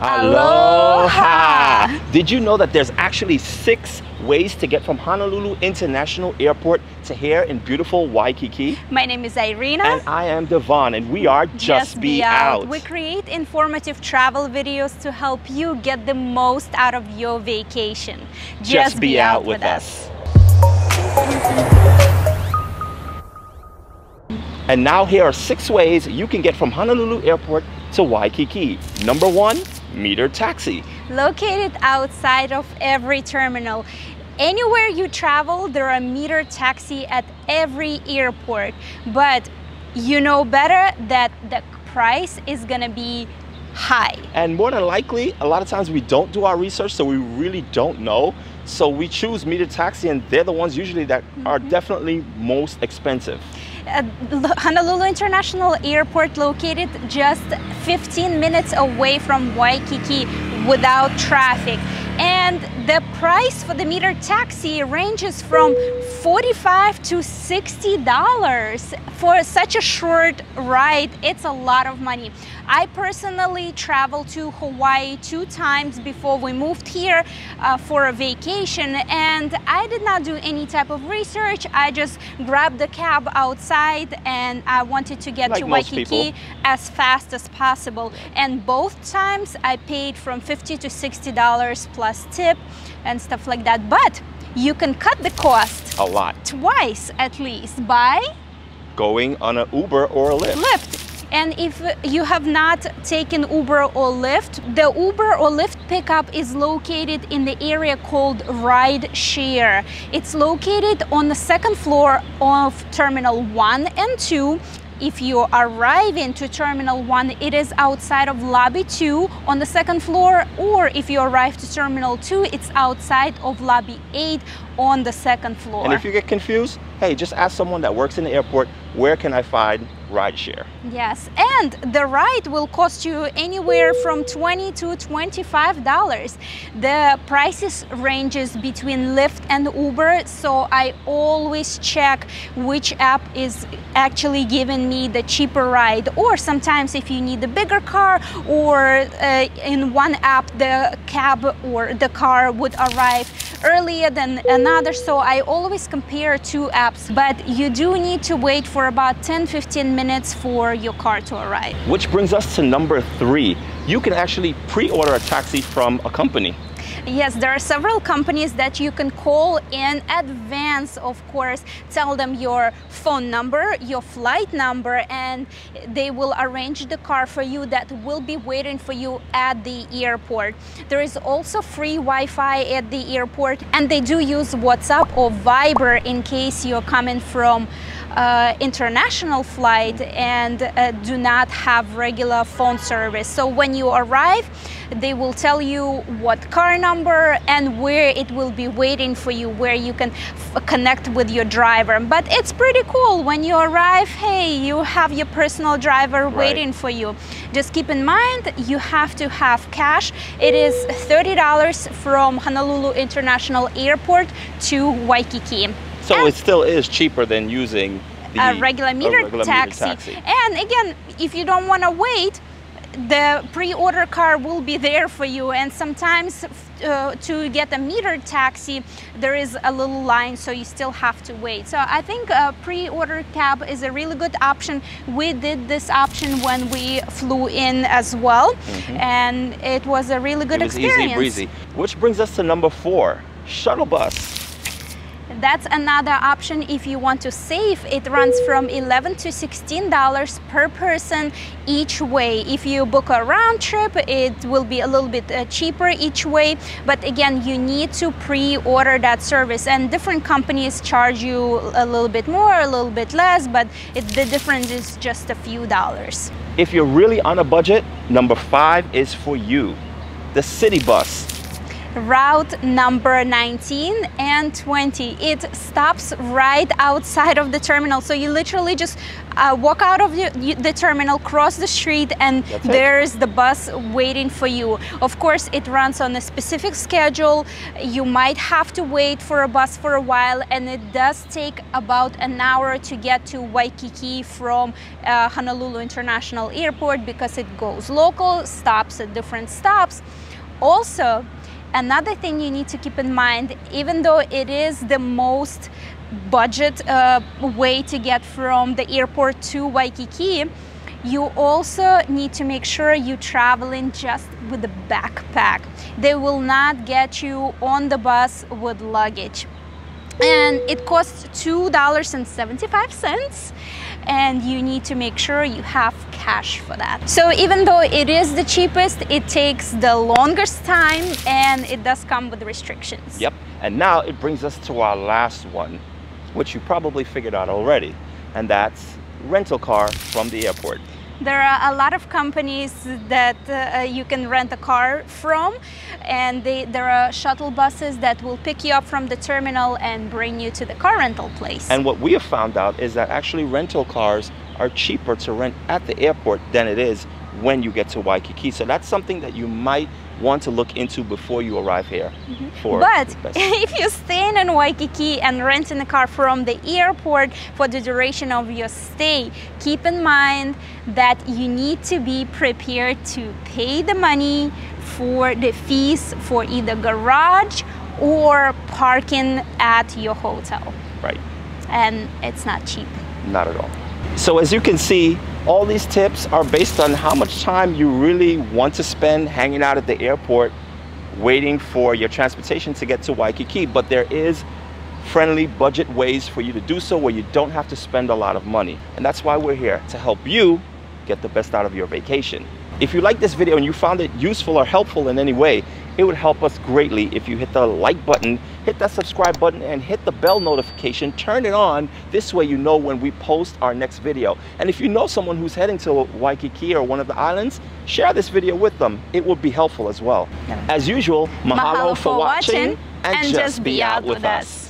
Aloha! Did you know that there's actually 6 ways to get from Honolulu International Airport to here in beautiful Waikiki? My name is Irina. And I am Devon, and we are Just Be Out. We create informative travel videos to help you get the most out of your vacation. Just be out with us. And now here are 6 ways you can get from Honolulu Airport to Waikiki. Number 1, meter taxi. Located outside of every terminal. Anywhere you travel, there are meter taxi at every airport. But you know better that the price is gonna be high. And more than likely, a lot of times we don't do our research, so we really don't know. So we choose meter taxi, and they're the ones usually that are definitely most expensive. Honolulu International Airport, located just 15 minutes away from Waikiki without traffic. And the price for the meter taxi ranges from $45 to $60 for such a short ride. It's a lot of money. I personally traveled to Hawaii 2 times before we moved here for a vacation, and I did not do any type of research. I just grabbed the cab outside and I wanted to get to Waikiki as fast as possible. And both times I paid from $50 to $60 plus tip and stuff like that. But you can cut the cost a lot, twice at least, by going on an Uber or a Lyft. And if you have not taken Uber or Lyft, the Uber or Lyft pickup is located in the area called Ride Share. It's located on the 2nd floor of Terminal 1 and 2. If you arrive into Terminal 1, it is outside of Lobby 2 on the 2nd floor, or if you arrive to Terminal 2, it's outside of Lobby 8 on the 2nd floor. And if you get confused, hey, just ask someone that works in the airport, where can I find rideshare? Yes, and the ride will cost you anywhere from $20 to $25. The prices ranges between Lyft and Uber, so I always check which app is actually giving me the cheaper ride. Or sometimes if you need a bigger car, or in one app the cab or the car would arrive earlier than another, so I always compare 2 apps. But you do need to wait for about 10-15 minutes for your car to arrive. Which brings us to number 3. You can actually pre-order a taxi from a company. Yes, there are several companies that you can call in advance, of course. Tell them your phone number, your flight number, and they will arrange the car for you that will be waiting for you at the airport. There is also free Wi-Fi at the airport, and they do use WhatsApp or Viber in case you're coming from international flight and do not have regular phone service. So when you arrive, they will tell you what car number and where it will be waiting for you, where you can connect with your driver. But it's pretty cool. When you arrive, hey, you have your personal driver waiting for you. Just keep in mind, you have to have cash. It is $30 from Honolulu International Airport to Waikiki. So it still is cheaper than using a regular meter taxi. And again, if you don't want to wait, the pre-order car will be there for you. And sometimes to get a meter taxi, there is a little line, so you still have to wait. So I think a pre-order cab is a really good option. We did this option when we flew in as well, and it was a really good experience. Easy breezy. Which brings us to number 4, shuttle bus. That's another option if you want to save. It runs from $11 to $16 per person each way. If you book a round trip, it will be a little bit cheaper each way. But again, you need to pre-order that service, and different companies charge you a little bit more, a little bit less, but the difference is just a few dollars. If you're really on a budget, number 5 is for you, the city bus. route number 19 and 20. It stops right outside of the terminal. So you literally just walk out of the terminal, cross the street, and there's the bus waiting for you. Of course, it runs on a specific schedule. You might have to wait for a bus for a while, and it does take about an hour to get to Waikiki from Honolulu International Airport because it goes local, stops at different stops. Also, another thing you need to keep in mind, even though it is the most budget way to get from the airport to Waikiki, you also need to make sure you traveling just with a backpack. They will not get you on the bus with luggage. And it costs $2.75, and you need to make sure you have cash for that. So even though it is the cheapest, it takes the longest time, and it does come with restrictions. Yep, and now it brings us to our last one, which you probably figured out already, and that's rental car from the airport. There are a lot of companies that you can rent a car from, and there are shuttle buses that will pick you up from the terminal and bring you to the car rental place. And what we have found out is that actually rental cars are cheaper to rent at the airport than it is when you get to Waikiki. So that's something that you might want to look into before you arrive here. But if you're staying in Waikiki and renting a car from the airport for the duration of your stay, keep in mind that you need to be prepared to pay the money for the fees for either garage or parking at your hotel. Right. And it's not cheap. Not at all. So as you can see, all these tips are based on how much time you really want to spend hanging out at the airport waiting for your transportation to get to Waikiki. But there is friendly budget ways for you to do so where you don't have to spend a lot of money. And that's why we're here, to help you get the best out of your vacation. If you like this video and you found it useful or helpful in any way, it would help us greatly if you hit the like button, hit that subscribe button, and hit the bell notification. Turn it on. This way you know when we post our next video. And if you know someone who's heading to Waikiki or one of the islands, share this video with them. It would be helpful as well. As usual, mahalo for watching, and just be out with us.